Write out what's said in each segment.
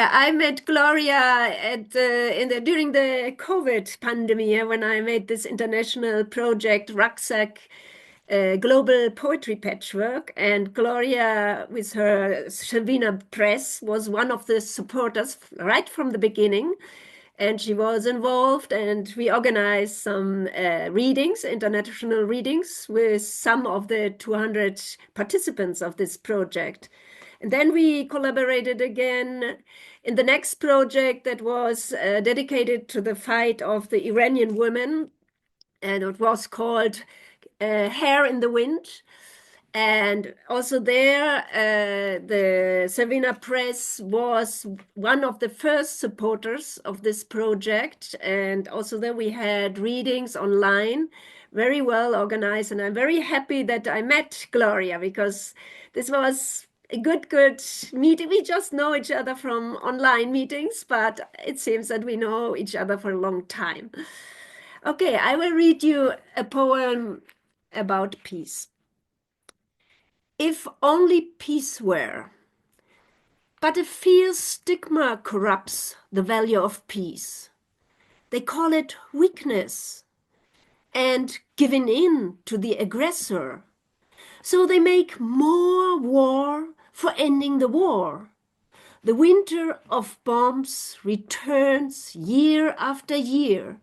Yeah, I met Gloria during the COVID pandemic when I made this international project Rucksack Global Poetry Patchwork, and Gloria with her Cervena Press was one of the supporters right from the beginning, and she was involved, and we organized some readings, international readings, with some of the 200 participants of this project. And then we collaborated again in the next project that was dedicated to the fight of the Iranian women, and it was called Hair in the Wind. And also there, the Cervena Press was one of the first supporters of this project. And also there we had readings online, very well organized. And I'm very happy that I met Gloria, because this was a good meeting. We just know each other from online meetings, but it seems that we know each other for a long time. Okay, I will read you a poem about peace. If only peace were, but a fierce stigma corrupts the value of peace. They call it weakness and giving in to the aggressor. So they make more war for ending the war. The winter of bombs returns year after year.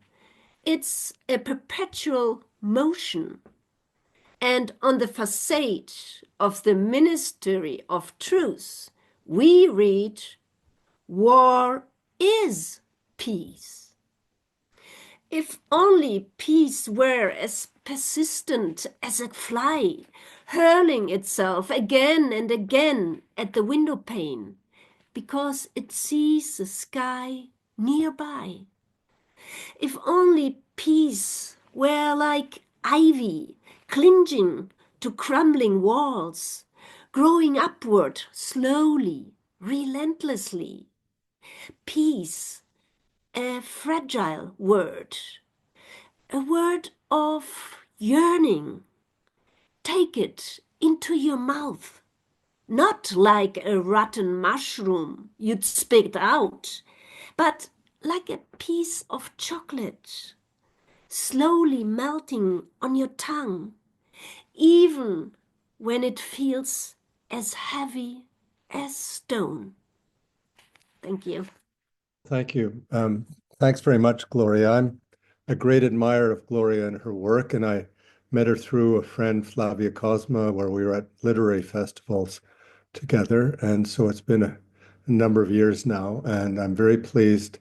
It's a perpetual motion. And on the facade of the Ministry of Truth, we read, war is peace. If only peace were as persistent as a fly, hurling itself again and again at the window pane, because it sees the sky nearby. If only peace were like ivy, clinging to crumbling walls, growing upward slowly, relentlessly. Peace, a fragile word, a word of yearning. Take it into your mouth, not like a rotten mushroom you'd spit out, but like a piece of chocolate, slowly melting on your tongue, even when it feels as heavy as stone. Thank you. Thank you. Thanks very much, Gloria. I'm a great admirer of Gloria and her work, and I met her through a friend, Flavia Cosma, where we were at literary festivals together. And so it's been a number of years now, and I'm very pleased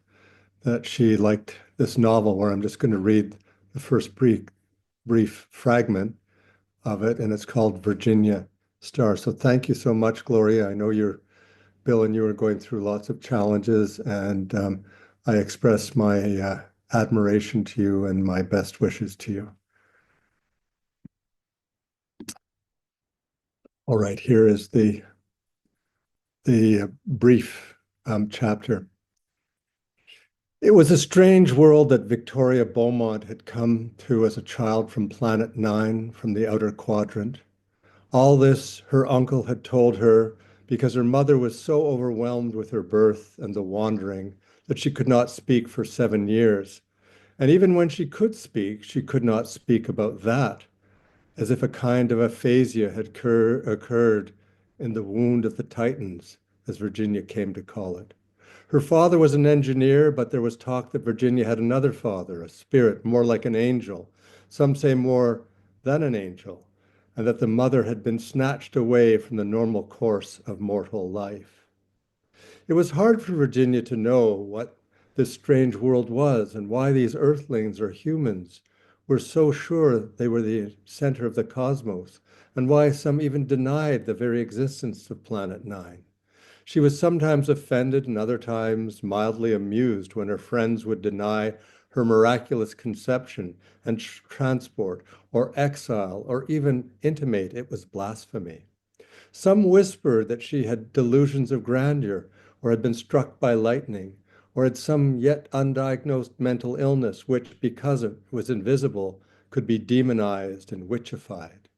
that she liked this novel, where I'm just going to read the first brief fragment of it, and it's called Virginia Star. So thank you so much, Gloria. I know Bill and you are going through lots of challenges, and I express my admiration to you and my best wishes to you. All right, here is the brief chapter. It was a strange world that Victoria Beaumont had come to as a child from Planet 9, from the outer quadrant. All this her uncle had told her because her mother was so overwhelmed with her birth and the wandering that she could not speak for 7 years. And even when she could not speak about that, as if a kind of aphasia had occurred in the wound of the Titans, as Virginia came to call it. Her father was an engineer, but there was talk that Virginia had another father, a spirit more like an angel, some say more than an angel, and that the mother had been snatched away from the normal course of mortal life. It was hard for Virginia to know what this strange world was and why these earthlings or humans were so sure they were the center of the cosmos, and why some even denied the very existence of Planet 9. She was sometimes offended and other times mildly amused when her friends would deny her miraculous conception and transport or exile or even intimate it was blasphemy. Some whispered that she had delusions of grandeur or had been struck by lightning or had some yet undiagnosed mental illness which, because it was invisible, could be demonized and witchified.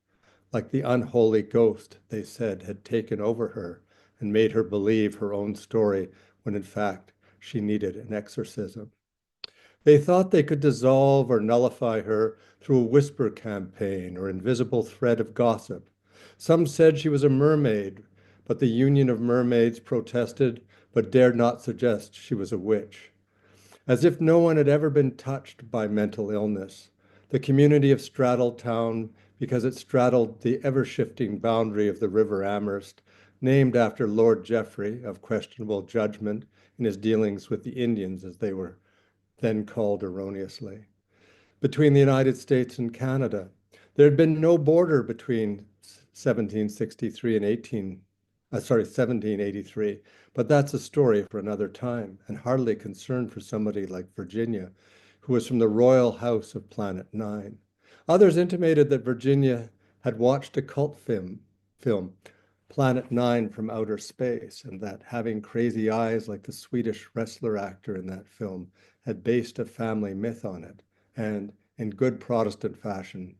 Like the unholy ghost, they said, had taken over her and made her believe her own story when in fact she needed an exorcism. They thought they could dissolve or nullify her through a whisper campaign or invisible thread of gossip. Some said she was a mermaid, but the Union of Mermaids protested but dared not suggest she was a witch. As if no one had ever been touched by mental illness, the community of straddled town, because it straddled the ever-shifting boundary of the River Amherst, named after Lord Geoffrey of questionable judgment in his dealings with the Indians, as they were then called erroneously. Between the United States and Canada, there had been no border between 1763 and 1783, but that's a story for another time and hardly concern for somebody like Virginia, who was from the royal house of Planet Nine. Others intimated that Virginia had watched a cult film, Planet Nine from Outer Space, and that having crazy eyes like the Swedish wrestler actor in that film had based a family myth on it, and, in good Protestant fashion,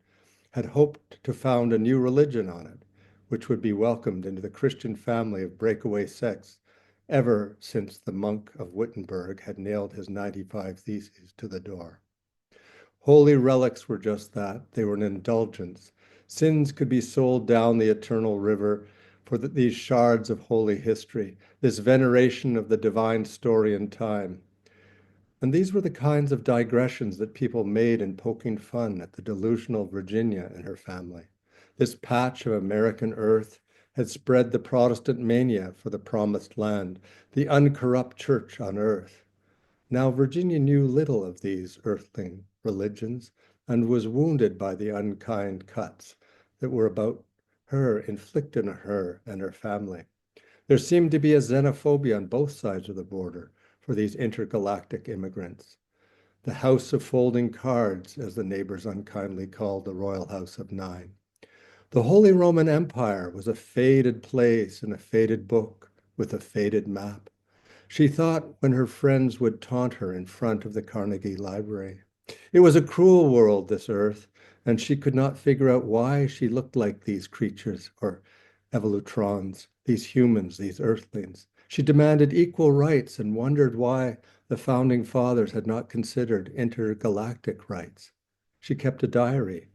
had hoped to found a new religion on it, which would be welcomed into the Christian family of breakaway sects ever since the monk of Wittenberg had nailed his 95 Theses to the door. Holy relics were just that. They were an indulgence. Sins could be sold down the eternal river for these shards of holy history, this veneration of the divine story and time. And these were the kinds of digressions that people made in poking fun at the delusional Virginia and her family. This patch of American earth had spread the Protestant mania for the promised land, the uncorrupt church on earth. Now Virginia knew little of these earthling religions and was wounded by the unkind cuts that were about her, inflicted on her and her family. There seemed to be a xenophobia on both sides of the border for these intergalactic immigrants. The House of Folding Cards, as the neighbors unkindly called the Royal House of Nine. The Holy Roman Empire was a faded place in a faded book with a faded map. She thought when her friends would taunt her in front of the Carnegie Library. It was a cruel world, this earth, and she could not figure out why she looked like these creatures, or evolutrons, these humans, these earthlings. She demanded equal rights and wondered why the founding fathers had not considered intergalactic rights. She kept a diary,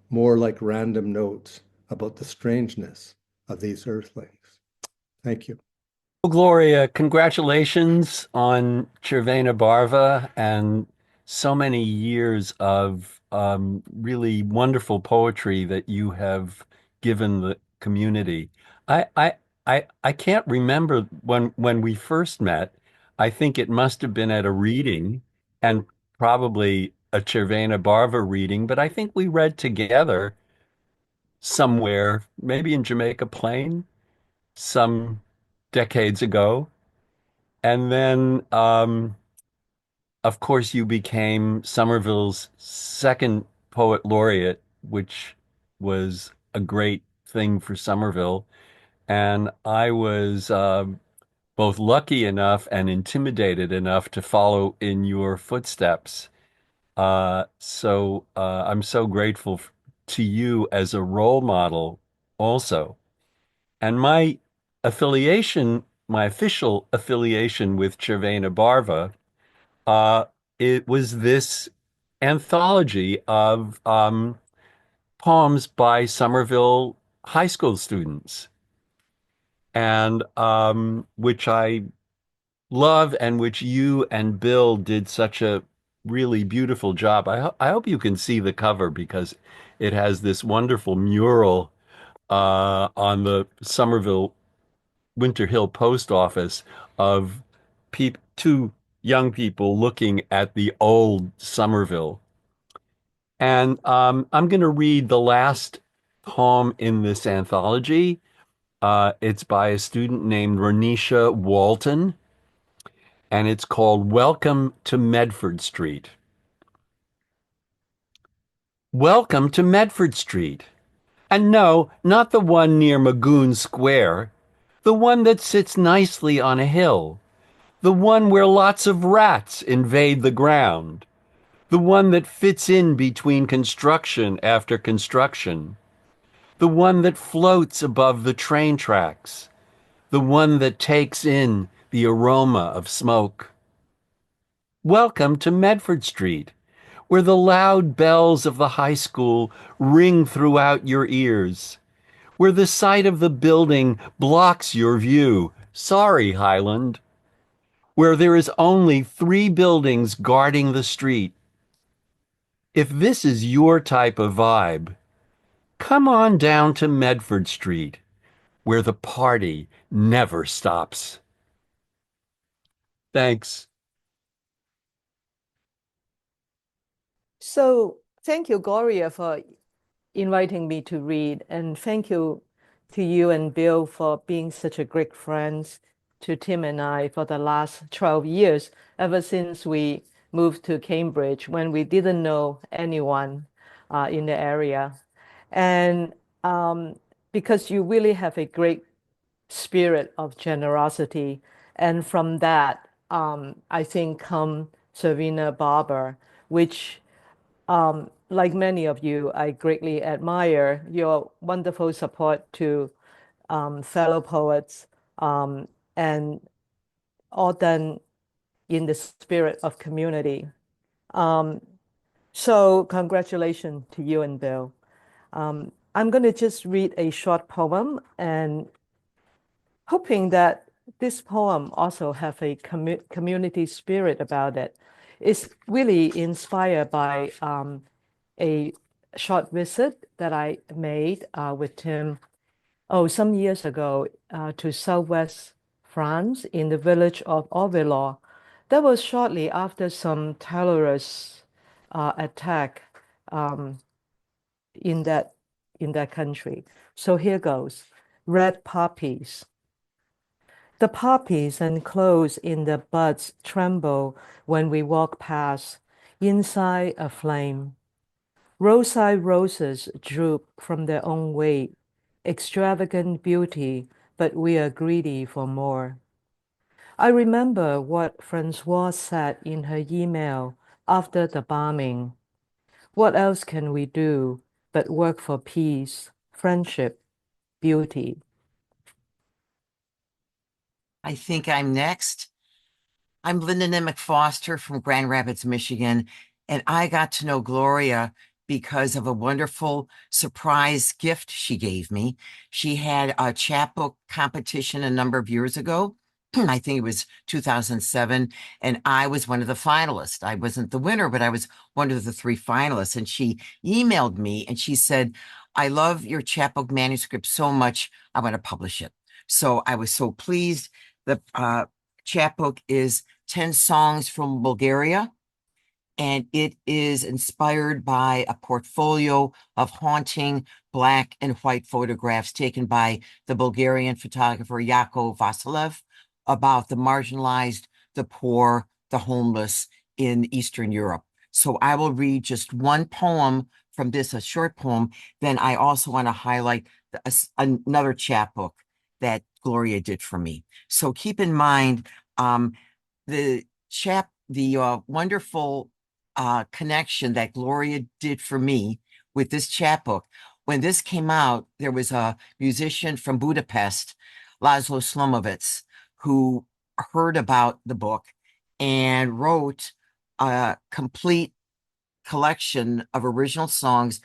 more like random notes about the strangeness of these earthlings. Thank you. Well, Gloria, congratulations on Cervena Barva and so many years of really wonderful poetry that you have given the community. I can't remember when we first met. I think it must have been at a reading and probably a Cervena Barva reading, but I think we read together somewhere, maybe in Jamaica Plain, some decades ago. And then, of course, you became Somerville's second poet laureate, which was a great thing for Somerville. And I was both lucky enough and intimidated enough to follow in your footsteps. I'm so grateful to you as a role model also. And my official affiliation with Cervena Barva, uh, it was this anthology of poems by Somerville high school students, and which I love, and which you and Bill did such a really beautiful job. I hope you can see the cover because it has this wonderful mural on the Somerville Winter Hill post office of two young people looking at the old Somerville. And I'm going to read the last poem in this anthology. It's by a student named Renisha Walton, and it's called Welcome to Medford Street. Welcome to Medford Street. And no, not the one near Magoon Square, the one that sits nicely on a hill, the one where lots of rats invade the ground, the one that fits in between construction after construction, the one that floats above the train tracks, the one that takes in the aroma of smoke. Welcome to Medford Street, where the loud bells of the high school ring throughout your ears, where the sight of the building blocks your view. Sorry, Highland. Where there is only 3 buildings guarding the street. If this is your type of vibe, come on down to Medford Street, where the party never stops. Thanks. So thank you, Gloria, for inviting me to read. And thank you to you and Bill for being such a great friends to Tim and I for the last 12 years, ever since we moved to Cambridge when we didn't know anyone in the area. And because you really have a great spirit of generosity. And from that, I think come Cervena Barva, which like many of you, I greatly admire your wonderful support to fellow poets and all done in the spirit of community. So congratulations to you and Bill. I'm going to just read a short poem and hoping that this poem also have a community spirit about it. It's really inspired by a short visit that I made with Tim some years ago to southwest France in the village of Orvillon. That was shortly after some terrorist attack in that country. So here goes. Red poppies. The poppies enclosed in the buds tremble when we walk past, inside a flame. Roadside roses droop from their own weight, extravagant beauty, but we are greedy for more. I remember what Francoise said in her email after the bombing. What else can we do but work for peace, friendship, beauty? I think I'm next. I'm Linda Nemec Foster from Grand Rapids, Michigan, and I got to know Gloria because of a wonderful surprise gift she gave me. She had a chapbook competition a number of years ago. I think it was 2007, and I was one of the finalists. I wasn't the winner, but I was one of the 3 finalists, and she emailed me and she said, I love your chapbook manuscript so much, I want to publish it. So I was so pleased. The chapbook is 10 songs from Bulgaria, and it is inspired by a portfolio of haunting Black and white photographs taken by the Bulgarian photographer Jakov Vasilev about the marginalized, the poor, the homeless in Eastern Europe. So I will read just one poem from this, a short poem. Then I also want to highlight another chapbook that Gloria did for me. So keep in mind the wonderful connection that Gloria did for me with this chapbook. When this came out, there was a musician from Budapest, Laszlo Slomovitz, who heard about the book and wrote a complete collection of original songs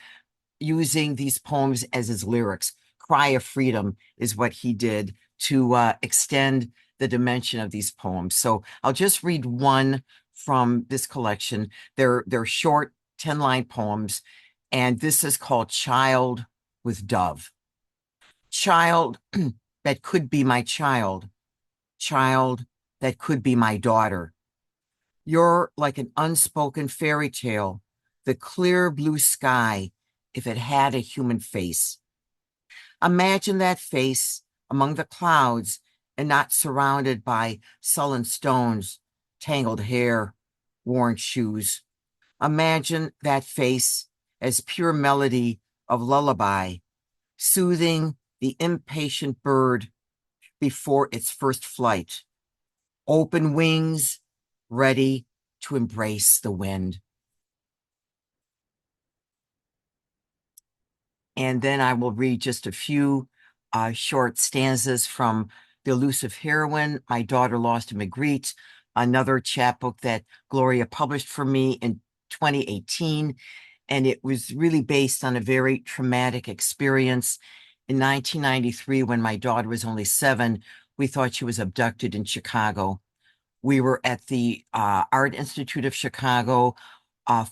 using these poems as his lyrics. Cry of Freedom is what he did to extend the dimension of these poems. So I'll just read one from this collection. They're short 10-line poems, and this is called Child with Dove. Child that could be my child that could be my daughter. You're like an unspoken fairy tale, the clear blue sky if it had a human face. Imagine that face among the clouds and not surrounded by sullen stones, tangled hair, worn shoes. Imagine that face as pure melody of lullaby, soothing the impatient bird before its first flight. Open wings, ready to embrace the wind. And then I will read just a few short stanzas from The Elusive Heroine, My Daughter Lost in Magritte, another chapbook that Gloria published for me in 2018. And it was really based on a very traumatic experience. In 1993, when my daughter was only 7, we thought she was abducted in Chicago. We were at the Art Institute of Chicago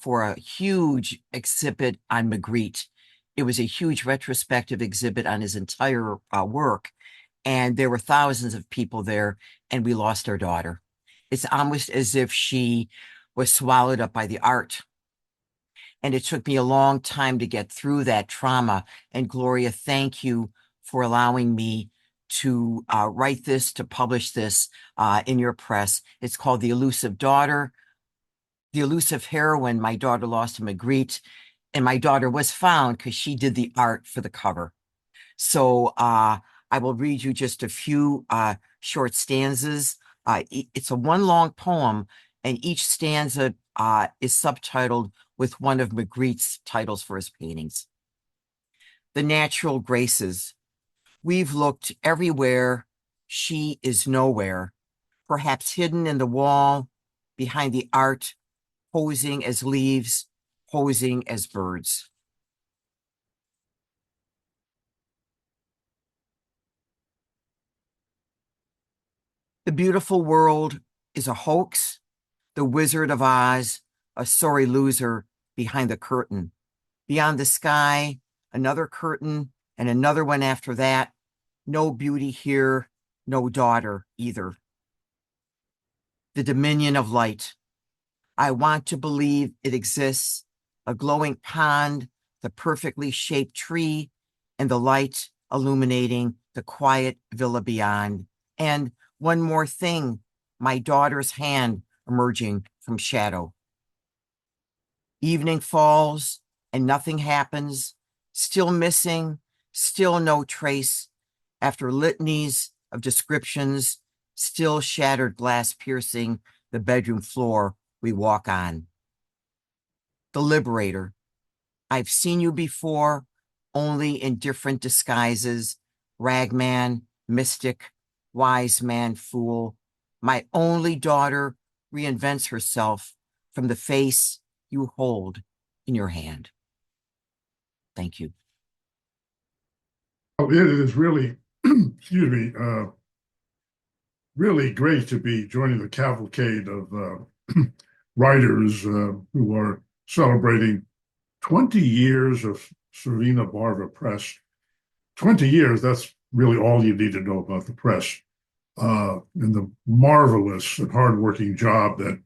for a huge exhibit on Magritte. It was a huge retrospective exhibit on his entire work. And there were thousands of people there, and we lost our daughter. It's almost as if she was swallowed up by the art. And it took me a long time to get through that trauma. And Gloria, thank you for allowing me to write this, to publish this in your press. It's called The Elusive Daughter, The Elusive Heroine, My Daughter Lost in Magritte. And my daughter was found because she did the art for the cover. So I will read you just a few short stanzas. It's a one long poem, and each stanza is subtitled with one of Magritte's titles for his paintings. The Natural Graces. We've looked everywhere. She is nowhere. Perhaps hidden in the wall, behind the art, posing as leaves, posing as birds. The beautiful world is a hoax. The Wizard of Oz, a sorry loser behind the curtain. Beyond the sky, another curtain, and another one after that. No beauty here, no daughter either. The dominion of light. I want to believe it exists. A glowing pond, the perfectly shaped tree, and the light illuminating the quiet villa beyond. And one more thing, my daughter's hand emerging from shadow. Evening falls and nothing happens, still missing, still no trace. After litanies of descriptions, still shattered glass piercing the bedroom floor we walk on. The Liberator. I've seen you before, only in different disguises. Ragman, mystic, wise man, fool. My only daughter reinvents herself from the face you hold in your hand. Thank you. Well, it is really, excuse me, really great to be joining the cavalcade of writers who are celebrating 20 years of Cervena Barva Press. 20 years, that's really all you need to know about the press. And the marvelous and hardworking job that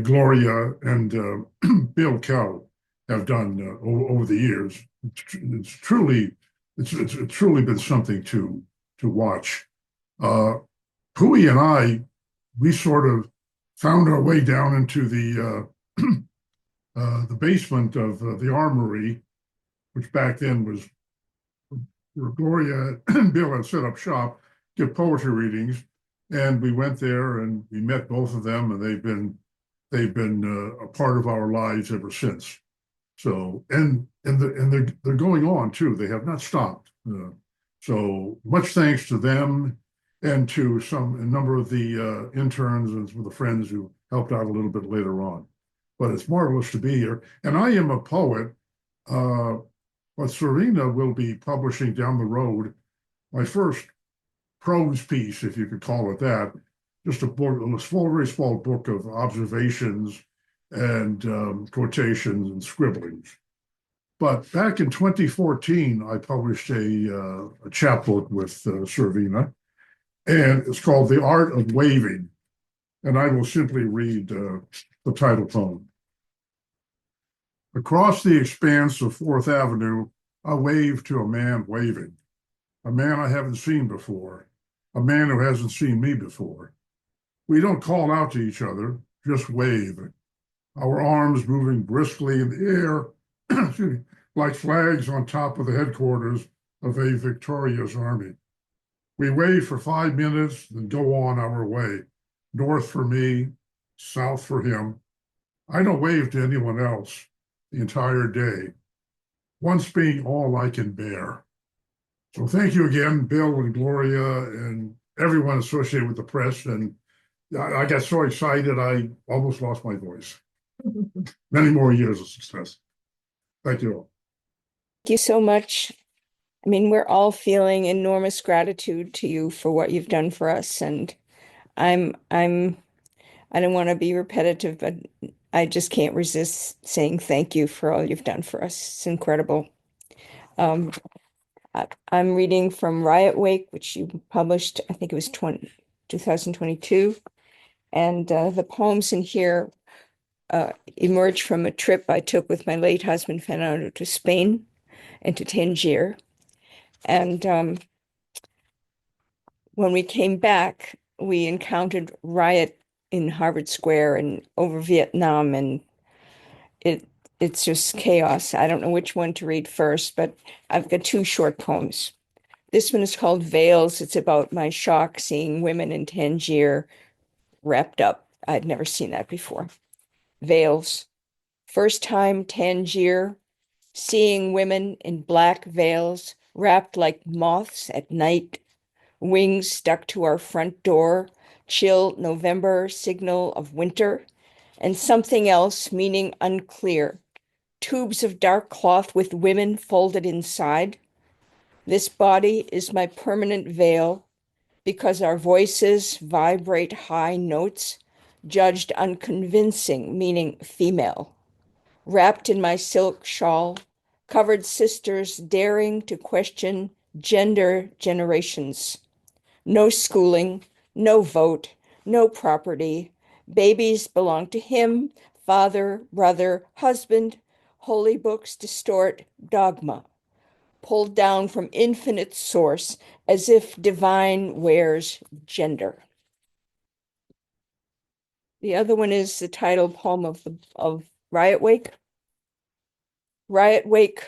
Gloria and Bill Kell have done over the years. It's truly been something to watch. Pui and I, we sort of found our way down into the basement of the armory, which back then was where Gloria and Bill had set up shop, give poetry readings, and we went there and we met both of them, and they've been a part of our lives ever since. So and they're going on too. They have not stopped. So much thanks to them and to a number of the interns and some of the friends who helped out a little bit later on. But it's marvelous to be here. And I am a poet. But Cervena will be publishing down the road my first prose piece, if you could call it that, just a book, a very small book of observations and quotations and scribblings. But back in 2014, I published a chapbook with Cervena, and it's called The Art of Waving. And I will simply read the title poem. Across the expanse of 4th Avenue, I wave to a man waving, a man I haven't seen before, a man who hasn't seen me before. We don't call out to each other, just wave, our arms moving briskly in the air, like flags on top of the headquarters of a victorious army. We wave for 5 minutes, then go on our way, north for me, south for him. I don't wave to anyone else the entire day, once being all I can bear. So thank you again, Bill and Gloria and everyone associated with the press. And I got so excited, I almost lost my voice. Many more years of success. Thank you all. Thank you so much. I mean, we're all feeling enormous gratitude to you for what you've done for us. And I don't want to be repetitive, but I just can't resist saying thank you for all you've done for us. It's incredible. I'm reading from Riot Wake, which you published, I think it was 2022. And the poems in here emerged from a trip I took with my late husband, Fernando, to Spain and to Tangier. And when we came back, we encountered riot in Harvard Square and over Vietnam, and it's just chaos. I don't know which one to read first, but I've got two short poems. This one is called Veils. It's about my shock seeing women in Tangier wrapped up. I'd never seen that before. Veils. First time Tangier, seeing women in black veils wrapped like moths at night, wings stuck to our front door, chill November signal of winter, and something else, meaning unclear. Tubes of dark cloth with women folded inside. This body is my permanent veil because our voices vibrate high notes, judged unconvincing, meaning female. Wrapped in my silk shawl, covered sisters daring to question gender generations. No schooling, no vote, no property. Babies belong to him, father, brother, husband. Holy books distort dogma, pulled down from infinite source as if divine wears gender. The other one is the title poem of Riot Wake. Riot Wake,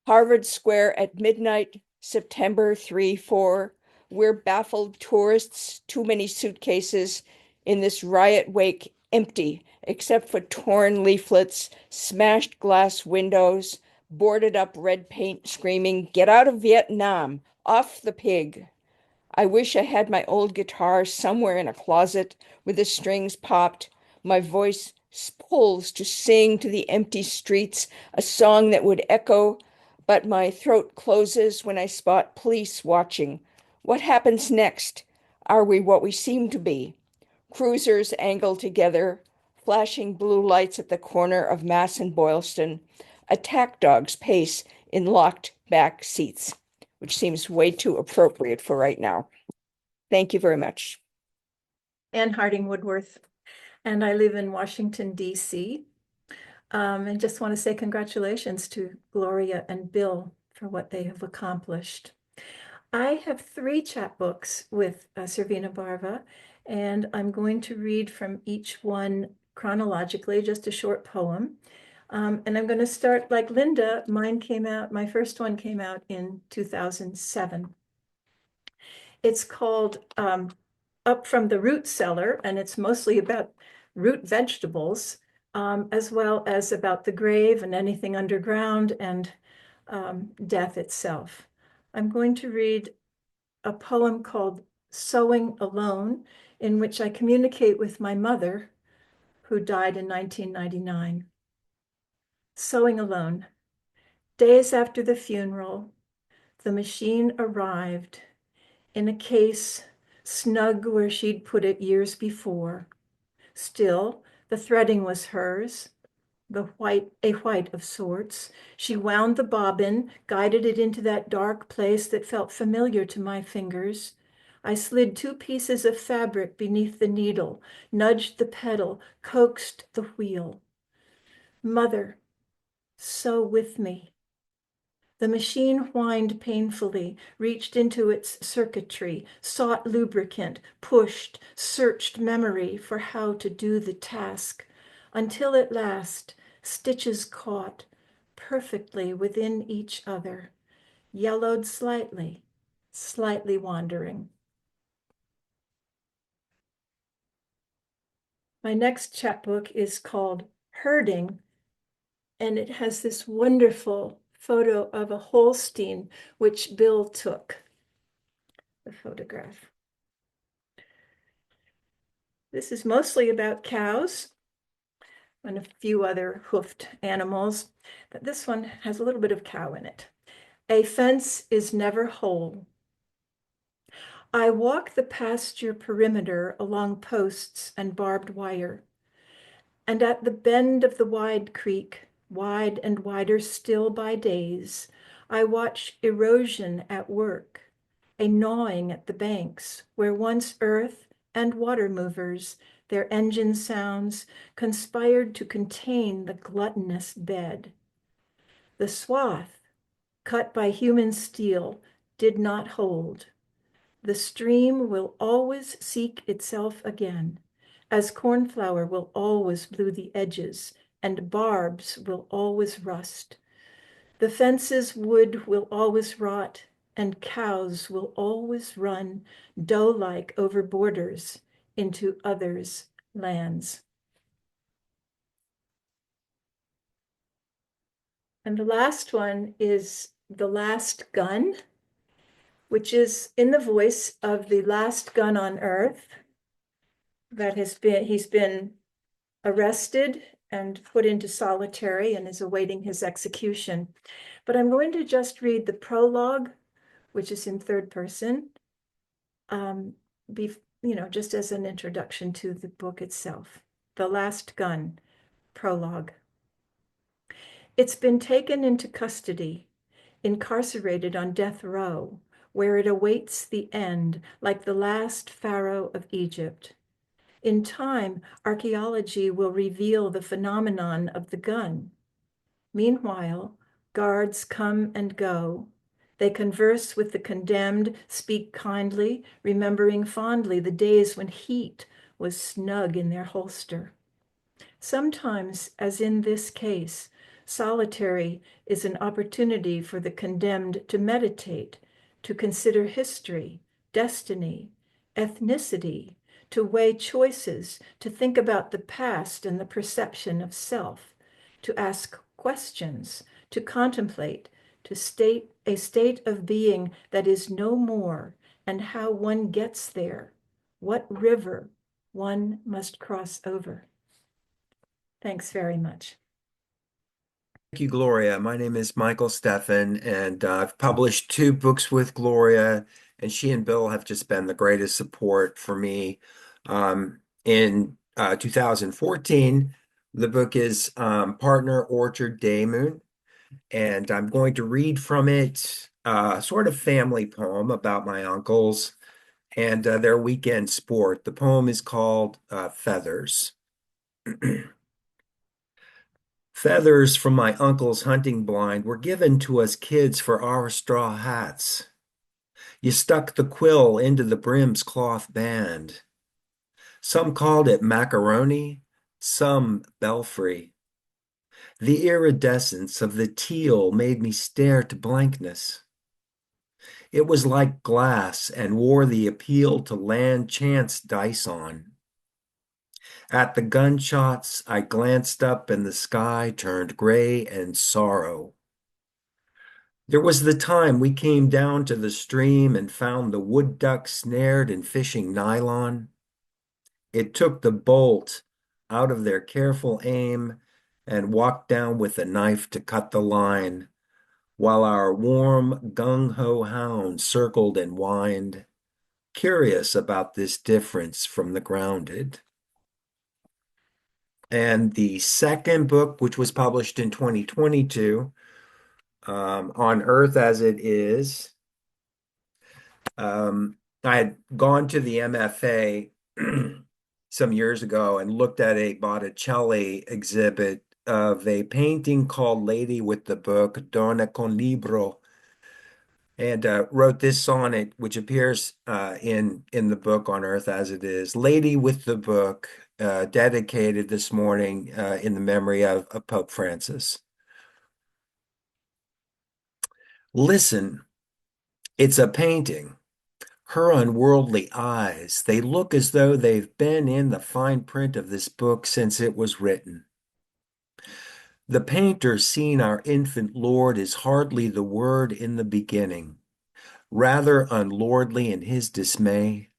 Harvard Square at midnight, September 3-4. We're baffled tourists, too many suitcases in this riot wake, empty, except for torn leaflets, smashed glass windows, boarded up red paint screaming, "Get out of Vietnam, off the pig." I wish I had my old guitar somewhere in a closet with the strings popped. My voice pulls to sing to the empty streets a song that would echo, but my throat closes when I spot police watching. What happens next? Are we what we seem to be? Cruisers angle together, flashing blue lights at the corner of Mass and Boylston. Attack dogs pace in locked back seats, which seems way too appropriate for right now. Thank you very much. Ann Harding Woodworth, and I live in Washington, D.C. And just want to say congratulations to Gloria and Bill for what they have accomplished. I have 3 chapbooks with Cervena Barva, and I'm going to read from each one chronologically, just a short poem. And I'm going to start like Linda. My first one came out in 2007. It's called Up from the Root Cellar, and it's mostly about root vegetables, as well as about the grave and anything underground and death itself. I'm going to read a poem called Sewing Alone, in which I communicate with my mother, who died in 1999. Sewing Alone. Days after the funeral, the machine arrived in a case snug where she'd put it years before. Still, the threading was hers, a white of sorts. She wound the bobbin, guided it into that dark place that felt familiar to my fingers. I slid 2 pieces of fabric beneath the needle, nudged the pedal, coaxed the wheel. Mother, sew with me. The machine whined painfully, reached into its circuitry, sought lubricant, pushed, searched memory for how to do the task, until at last stitches caught perfectly within each other, yellowed slightly, slightly wandering. My next chapbook is called Herding, and it has this wonderful photo of a Holstein, which Bill took. the photograph. This is mostly about cows and a few other hoofed animals, but this one has a little bit of cow in it. A fence is never whole. I walk the pasture perimeter along posts and barbed wire, and at the bend of the wide creek, wide and wider still by days, I watch erosion at work, a gnawing at the banks where once earth and water movers, their engine sounds, conspired to contain the gluttonous bed. The swath, cut by human steel, did not hold. The stream will always seek itself again, as cornflower will always blue the edges, and barbs will always rust. The fence's wood will always rot, and cows will always run doe-like over borders into others' lands. And the last one is The Last Gun, which is in the voice of the last gun on earth that he's been arrested and put into solitary and is awaiting his execution. But I'm going to just read the prologue, which is in third person, just as an introduction to the book itself. The Last Gun, prologue. It's been taken into custody, incarcerated on death row, where it awaits the end, like the last pharaoh of Egypt. In time, archaeology will reveal the phenomenon of the gun. Meanwhile, guards come and go. They converse with the condemned, speak kindly, remembering fondly the days when heat was snug in their holster. Sometimes, as in this case, solitary is an opportunity for the condemned to meditate, to consider history, destiny, ethnicity, to weigh choices, to think about the past and the perception of self, to ask questions, to contemplate, to state a state of being that is no more, and how one gets there, what river one must cross over. Thanks very much. Thank you, Gloria. My name is Michael Steffen, and I've published 2 books with Gloria, and she and Bill have just been the greatest support for me. In 2014, the book is Partner Orchard Day Moon, and I'm going to read from it a sort of family poem about my uncles and their weekend sport. The poem is called Feathers. Feathers from my uncle's hunting blind were given to us kids for our straw hats. You stuck the quill into the brim's cloth band. Some called it macaroni, some belfry. The iridescence of the teal made me stare to blankness. It was like glass and wore the appeal to land chance dice on. At the gunshots, I glanced up and the sky turned gray and sorrow. There was the time we came down to the stream and found the wood duck snared in fishing nylon. It took the bolt out of their careful aim and walked down with a knife to cut the line, while our warm gung-ho hound circled and whined, curious about this difference from the grounded. And the second book, which was published in 2022, On Earth as It Is, I had gone to the MFA some years ago and looked at a Botticelli exhibit of a painting called Lady with the Book, Donna con Libro, and wrote this sonnet, which appears in the book On Earth as It Is. Lady with the Book, dedicated this morning in the memory of Pope Francis. Listen, it's a painting. Her unworldly eyes, they look as though they've been in the fine print of this book since it was written. The painter seen our infant Lord is hardly the word in the beginning. rather unlordly in his dismay.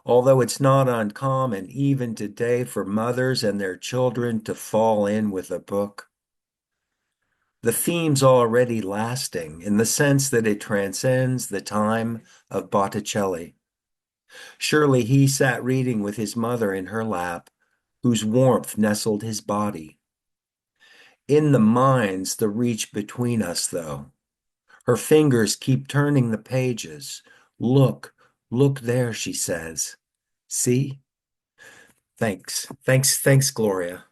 Although it's not uncommon even today for mothers and their children to fall in with a book, the theme's already lasting in the sense that it transcends the time of Botticelli. Surely he sat reading with his mother in her lap, whose warmth nestled his body. In the mind's the reach between us, though. Her fingers keep turning the pages. Look there, she says. See? Thanks, Gloria.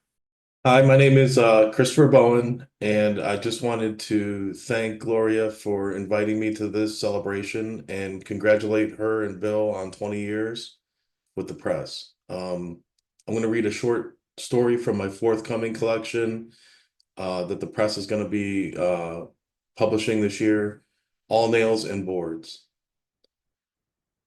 Hi, my name is Christopher Bowen, and I just wanted to thank Gloria for inviting me to this celebration and congratulate her and Bill on 20 years with the press. I'm going to read a short story from my forthcoming collection that the press is going to be publishing this year, All Nails and Boards.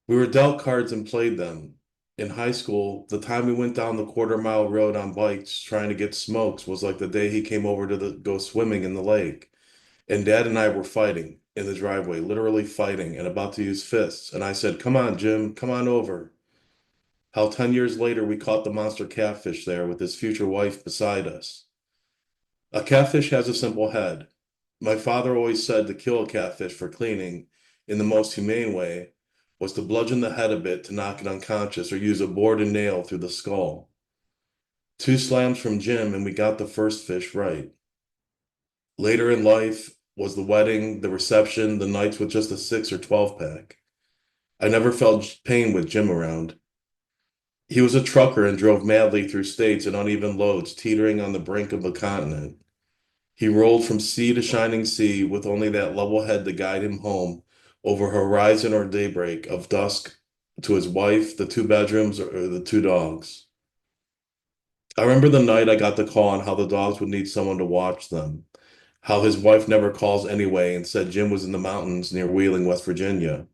We were dealt cards and played them. In high school, the time we went down the quarter-mile road on bikes trying to get smokes was like the day he came over to go swimming in the lake. And Dad and I were fighting in the driveway, literally fighting and about to use fists. And I said, "Come on, Jim, come on over." How 10 years later we caught the monster catfish there with his future wife beside us. A catfish has a simple head. My father always said to kill a catfish for cleaning in the most humane way was to bludgeon the head a bit to knock it unconscious or use a board and nail through the skull. 2 slams from Jim and we got the first fish right. Later in life was the wedding, the reception, the nights with just a 6 or 12 pack. I never felt pain with Jim around. He was a trucker and drove madly through states in uneven loads, teetering on the brink of a continent. He rolled from sea to shining sea with only that level head to guide him home over horizon or daybreak of dusk to his wife, the 2 bedrooms, or the 2 dogs. I remember the night I got the call on how the dogs would need someone to watch them, how his wife never calls anyway and said Jim was in the mountains near Wheeling, West Virginia.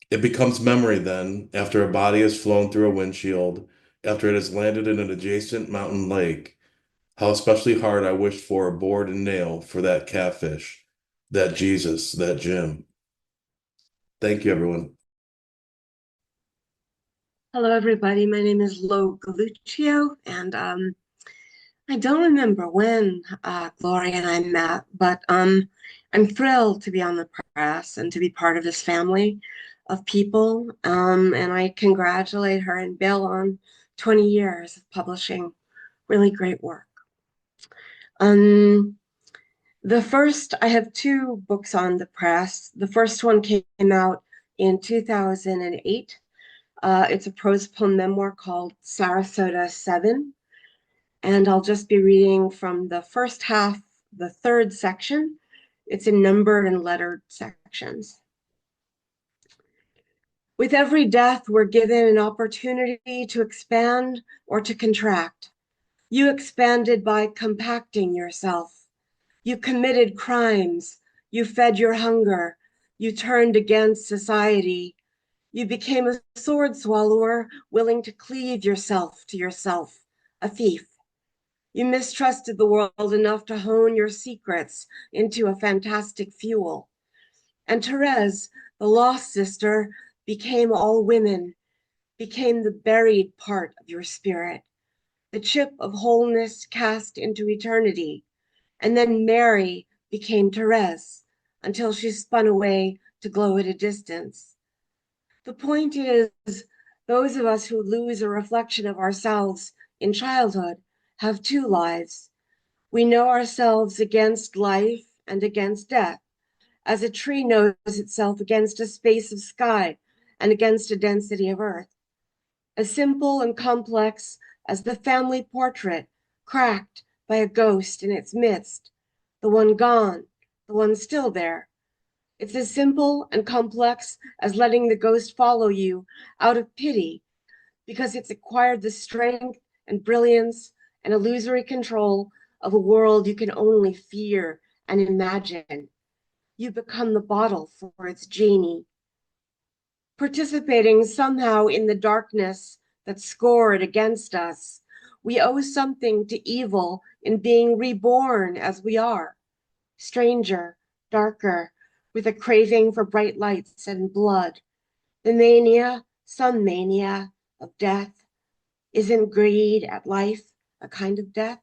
It becomes memory then, after a body has flown through a windshield, after it has landed in an adjacent mountain lake, how especially hard I wished for a board and nail for that catfish, that Jesus, that Jim. Thank you, everyone. Hello, everybody. My name is Galluccio, and I don't remember when Gloria and I met, but I'm thrilled to be on the press and to be part of this family of people. And I congratulate her and Bill on 20 years of publishing really great work. I have 2 books on the press. The first one came out in 2008. It's a prose poem memoir called Sarasota 7. And I'll just be reading from the first half, the 3rd section. It's in numbered and lettered sections. With every death, we're given an opportunity to expand or to contract. You expanded by compacting yourself. You committed crimes. You fed your hunger. You turned against society. You became a sword swallower, willing to cleave yourself to yourself, a thief. You mistrusted the world enough to hone your secrets into a fantastic fuel. And Therese, the lost sister, became all women, became the buried part of your spirit, the chip of wholeness cast into eternity. And then Mary became Therese until she spun away to glow at a distance. The point is, those of us who lose a reflection of ourselves in childhood have 2 lives. We know ourselves against life and against death, as a tree knows itself against a space of sky and against a density of earth. As simple and complex as the family portrait cracked by a ghost in its midst, the one gone, the one still there. It's as simple and complex as letting the ghost follow you out of pity because it's acquired the strength and brilliance and illusory control of a world you can only fear and imagine. You become the bottle for its genie. Participating somehow in the darkness that scored against us, we owe something to evil in being reborn as we are, stranger, darker, with a craving for bright lights and blood. The mania, some mania of death. Isn't greed at life a kind of death?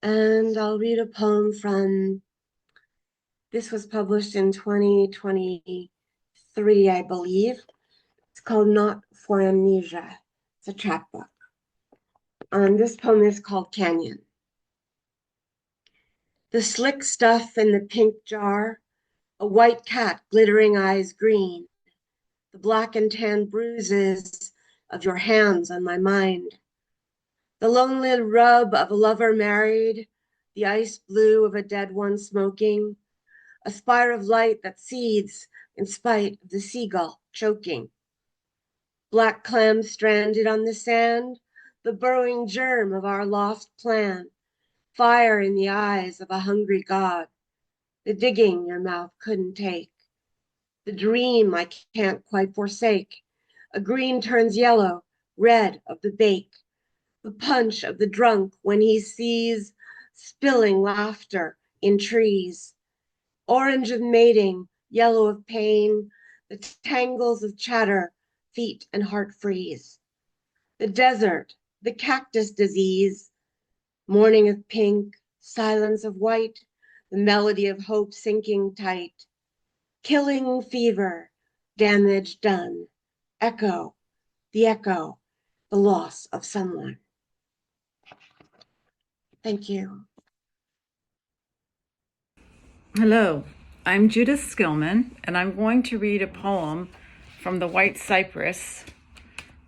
And I'll read a poem from, this was published in 2023, I believe. It's called Not for Amnesia. It's a chapbook. This poem is called Canyon. The slick stuff in the pink jar, a white cat, glittering eyes green, the black and tan bruises of your hands on my mind, the lonely rub of a lover married, the ice blue of a dead one smoking, a spire of light that seethes in spite of the seagull choking. Black clams stranded on the sand, the burrowing germ of our lost plan, fire in the eyes of a hungry God, the digging your mouth couldn't take, the dream I can't quite forsake, a green turns yellow, red of the bake, the punch of the drunk when he sees spilling laughter in trees, orange of mating, yellow of pain, the tangles of chatter, feet and heart freeze. The desert, the cactus disease, morning of pink, silence of white, the melody of hope sinking tight. Killing fever, damage done, echo, the loss of someone. Thank you. Hello, I'm Judith Skillman, and I'm going to read a poem from The White Cypress,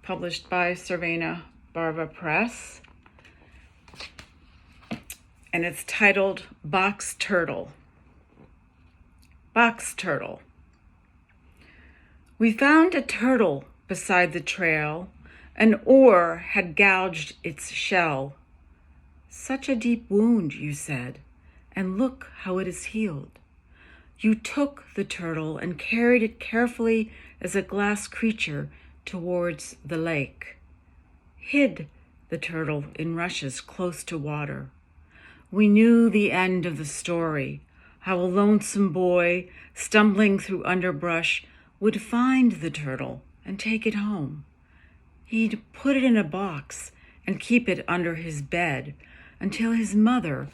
published by Cervena Barva Press, and it's titled Box Turtle. Box Turtle. We found a turtle beside the trail. An oar had gouged its shell. Such a deep wound, you said, and look how it is healed. You took the turtle and carried it carefully as a glass creature towards the lake. Hid the turtle in rushes close to water. We knew the end of the story, how a lonesome boy, stumbling through underbrush, would find the turtle and take it home. He'd put it in a box and keep it under his bed until his mother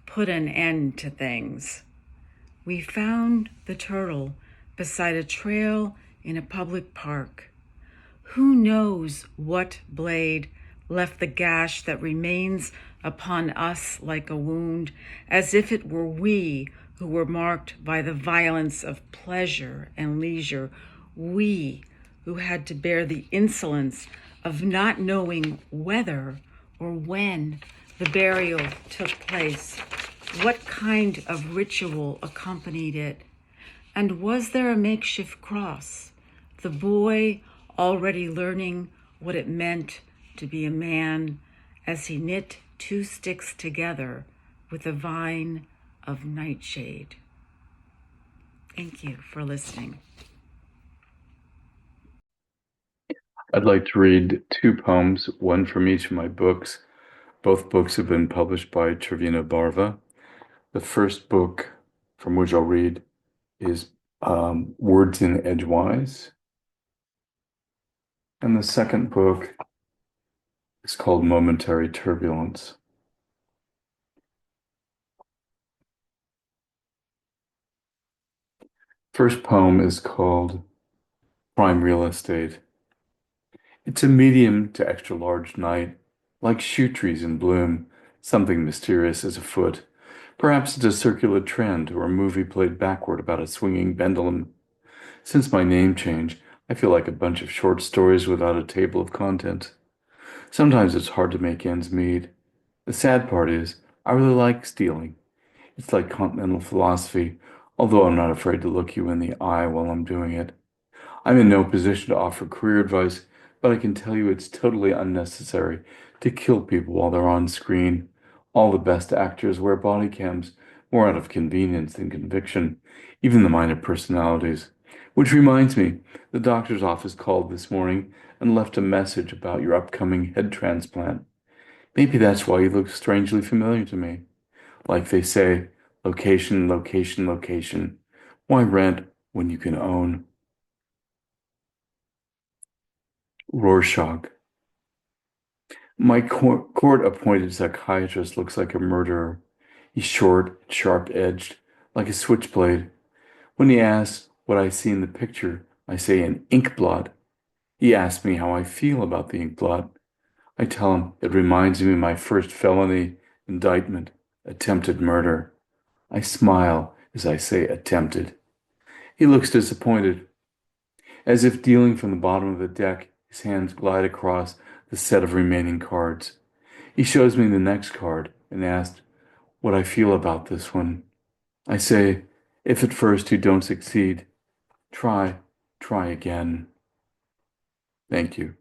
put an end to things. We found the turtle beside a trail in a public park. Who knows what blade left the gash that remains upon us like a wound, as if it were we who were marked by the violence of pleasure and leisure, we who had to bear the insolence of not knowing whether or when the burial took place, what kind of ritual accompanied it, and was there a makeshift cross, the boy already learning what it meant to be a man as he knit two sticks together with a vine of nightshade. Thank you for listening. I'd like to read two poems, one from each of my books. Both books have been published by Červená Barva. The first book from which I'll read is Words in Edgewise. And the second book is called Momentary Turbulence. First poem is called Prime Real Estate. It's a medium to extra large night, like shoe trees in bloom, something mysterious is afoot. Perhaps it's a circular trend or a movie played backward about a swinging pendulum. Since my name change, I feel like a bunch of short stories without a table of contents. Sometimes it's hard to make ends meet. The sad part is, I really like stealing. It's like continental philosophy, although I'm not afraid to look you in the eye while I'm doing it. I'm in no position to offer career advice, but I can tell you it's totally unnecessary to kill people while they're on screen. All the best actors wear body cams, more out of convenience than conviction, even the minor personalities. Which reminds me, the doctor's office called this morning and left a message about your upcoming head transplant. Maybe that's why you look strangely familiar to me. Like they say, Location, location, location. Why rent when you can own? Rorschach. My court-appointed psychiatrist looks like a murderer. He's short, sharp-edged, like a switchblade. When he asks what I see in the picture, I say an ink blot. He asks me how I feel about the ink blot. I tell him it reminds me of my first felony indictment, attempted murder. I smile as I say attempted. He looks disappointed. As if dealing from the bottom of the deck, his hands glide across the set of remaining cards. He shows me the next card and asks what I feel about this one. I say, if at first you don't succeed, try again. Thank you.